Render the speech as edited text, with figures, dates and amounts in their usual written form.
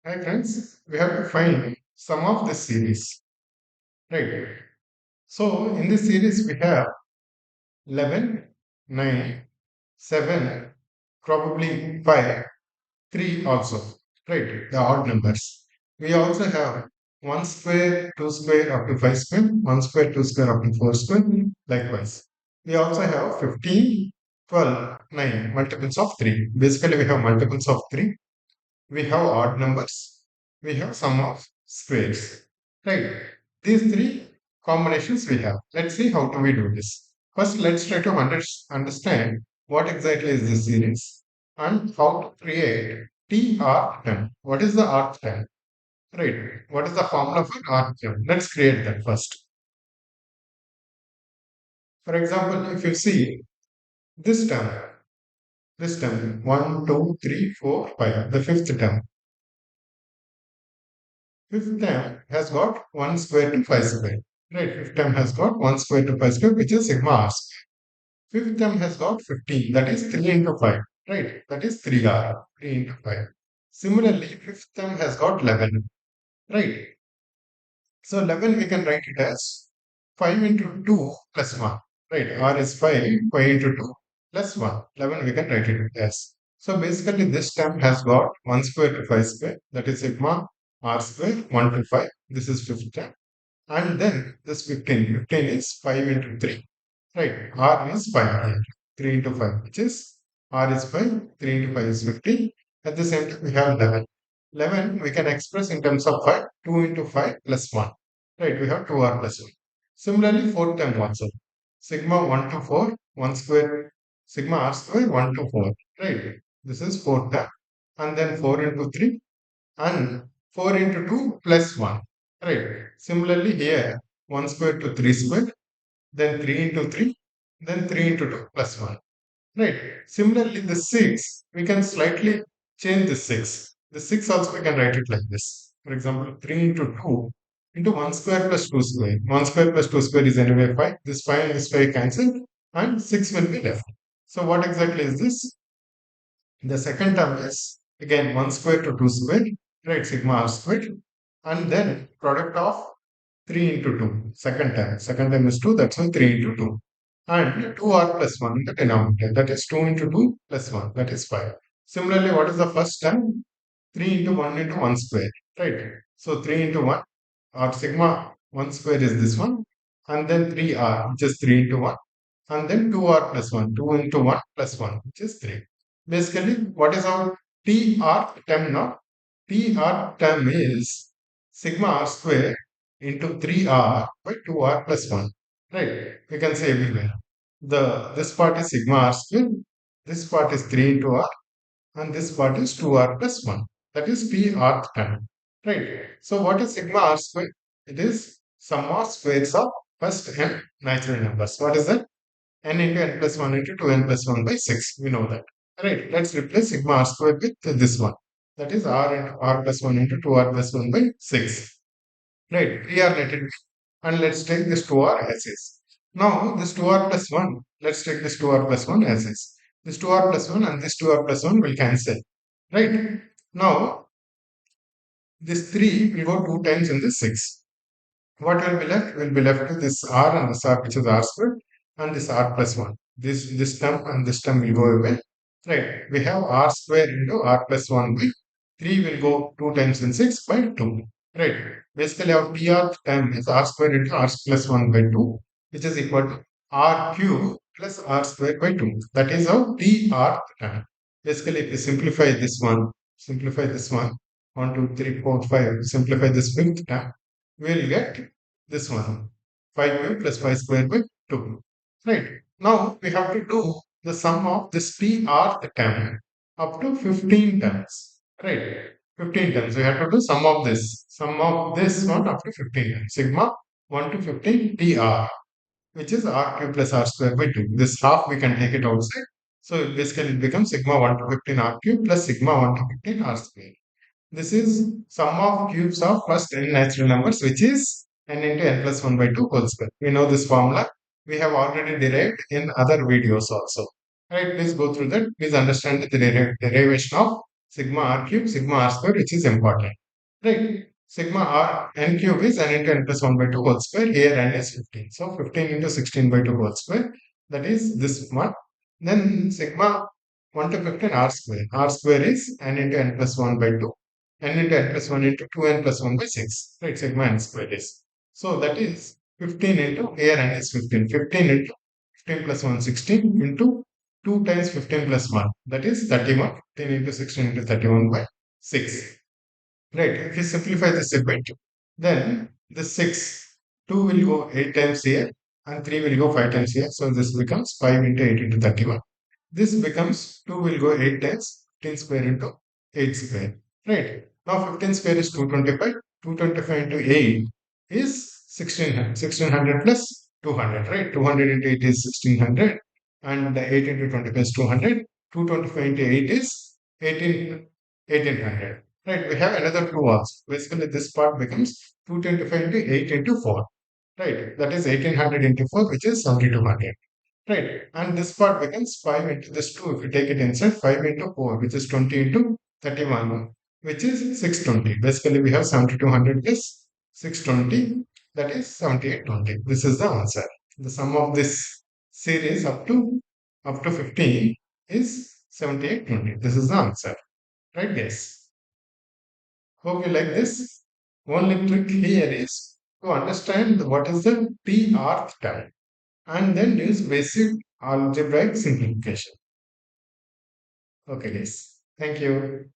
Hi friends, we have to find sum of this series, right? So in this series we have 11, 9, 7, probably 5, 3 also, right? The odd numbers. We also have 1 square, 2 square up to 5 square, 1 square, 2 square up to 4 square, likewise. We also have 15, 12, 9 multiples of 3. Basically we have multiples of 3. We have odd numbers, we have sum of squares, right? These three combinations we have. Let's see how do we do this. First, let's try to understand what exactly is this series and how to create T R term. What is the R term? Right. What is the formula for R term? Let's create that first. For example, if you see this term, 1, 2, 3, 4, 5, the fifth term. Fifth term has got 1 square to 5 square. Right, fifth term has got 1 square to 5 square, which is sigma r square. Fifth term has got 15, that is 3 into 5. Right, that is 3r, 3 into 5. Similarly, fifth term has got 11. Right, so 11 we can write it as 5 into 2 plus 1. Right, r is 5, 5 into 2 plus 1. 11 we can write it as. So basically this term has got 1 square to 5 square, that is sigma r square 1 to 5. This is fifth term. And then this 15, 15 is 5 into 3. Right, r is 5 here. 3 into 5, which is r is 5, 3 into 5 is 15. At the same time, we have 11. 11 we can express in terms of 5, 2 into 5 plus 1. Right, we have 2r plus 1. Similarly, fourth term also. Sigma 1 to 4, 1 square, sigma r square 1 to 4. Right, this is fourth term. And then 4 into 3 and 4 into 2 plus 1. Right. Similarly, here 1 square to 3 square, then 3 into 3, then 3 into 2 plus 1. Right. Similarly, the 6, we can slightly change the 6. The 6 also we can write it like this. For example, 3 into 2 into 1 square plus 2 square. 1 square plus 2 square is anyway 5. This 5 and this 5 cancel and 6 will be left. So what exactly is this? The second term is again 1 square to 2 square, right? Sigma r squared. And then product of 3 into 2. Second term. Second term is 2, that's why 3 into 2. And 2r plus 1 in the denominator. That is 2 into 2 plus 1. That is 5. Similarly, what is the first term? 3 into 1 into 1 square. Right. So 3 into 1 or sigma 1 square is this one. And then 3r, which is 3 into 1. And then 2r plus 1. 2 into 1 plus 1, which is 3. Basically, what is our TR term now? TR term is sigma r square into 3r by 2r plus 1. Right? You can say everywhere. This part is sigma r square, this part is 3 into r, and this part is 2r plus 1. That is TR term. Right? So what is sigma r square? It is sum of squares of first n natural numbers. What is that? N into n plus 1 into 2n plus 1 by 6. We know that. Right. Let's replace sigma r square with this one. That is r into r plus 1 into 2r plus 1 by 6. Right. 3r let it be. And let's take this 2r as is. Now this 2r plus 1. Let's take this 2r plus 1 as is. This 2r plus 1 and this 2r plus 1 will cancel. Right. Now this 3 will go 2 times in this 6. What will be left? Will be left with this r and this r, which is r squared, and this r plus 1. This term and this term will go away. Right. We have r square into r plus 1 by 3 will go 2 times in 6 by 2. Right. Basically, our pr term is r square into r plus 1 by 2, which is equal to r cube plus r square by 2. That is our tr term. Basically, if we simplify this one, 1, 2, 3, 4, 5, simplify this fifth term, we'll get this one 5 plus 5 square by 2. Right. Now we have to do the sum of this PR term up to 15 terms. Right. 15 terms. We have to do sum of this. Sum of this one up to 15 terms. Sigma 1 to 15 TR, which is R cube plus R square by 2. This half we can take it outside. So basically it becomes sigma 1 to 15 R cube plus sigma 1 to 15 R square. This is sum of cubes of first n natural numbers, which is n into n plus 1 by 2 whole square. We know this formula. We have already derived in other videos also. Right, please go through that. Please understand the derivation of sigma r cube, sigma r square, which is important. Right? Sigma r n cube is n into n plus 1 by 2 whole square. Here n is 15. So 15 into 16 by 2 whole square. That is this one. Then sigma 1 to 15 r square. R square is n into n plus 1 by 2. N into n plus 1 into 2n plus 1 by 6. Right? Sigma n square is. So that is 15 into here n is 15. 15 into 15 plus 1 16 into 2 times 15 plus 1. That is 31. 15 into 16 into 31 by 6. Right. If you simplify this step by 2, then the 6, 2 will go 8 times here and 3 will go 5 times here. So this becomes 5 into 8 into 31. This becomes 2 will go 8 times 15 square into 8 square. Right. Now 15 square is 225. 225 into 8 is 1600. 1600 plus 200. Right. 200 into 8 is 1600. And the 8 into 25 is 200. 225 into 8 is 1800. Right, we have another two also. Basically, this part becomes 225 into 8 into 4. Right, that is 1800 into 4, which is 7200. Right, and this part becomes 5 into this 2. If you take it inside, 5 into 4, which is 20 into 31, which is 620. Basically, we have 7200 plus 620, that is 7820. This is the answer. The sum of this series up to 15 is 7820. This is the answer. Right, guys? Hope you like this. Only trick here is to understand what is the TR time and then use basic algebraic simplification. Okay, guys. Thank you.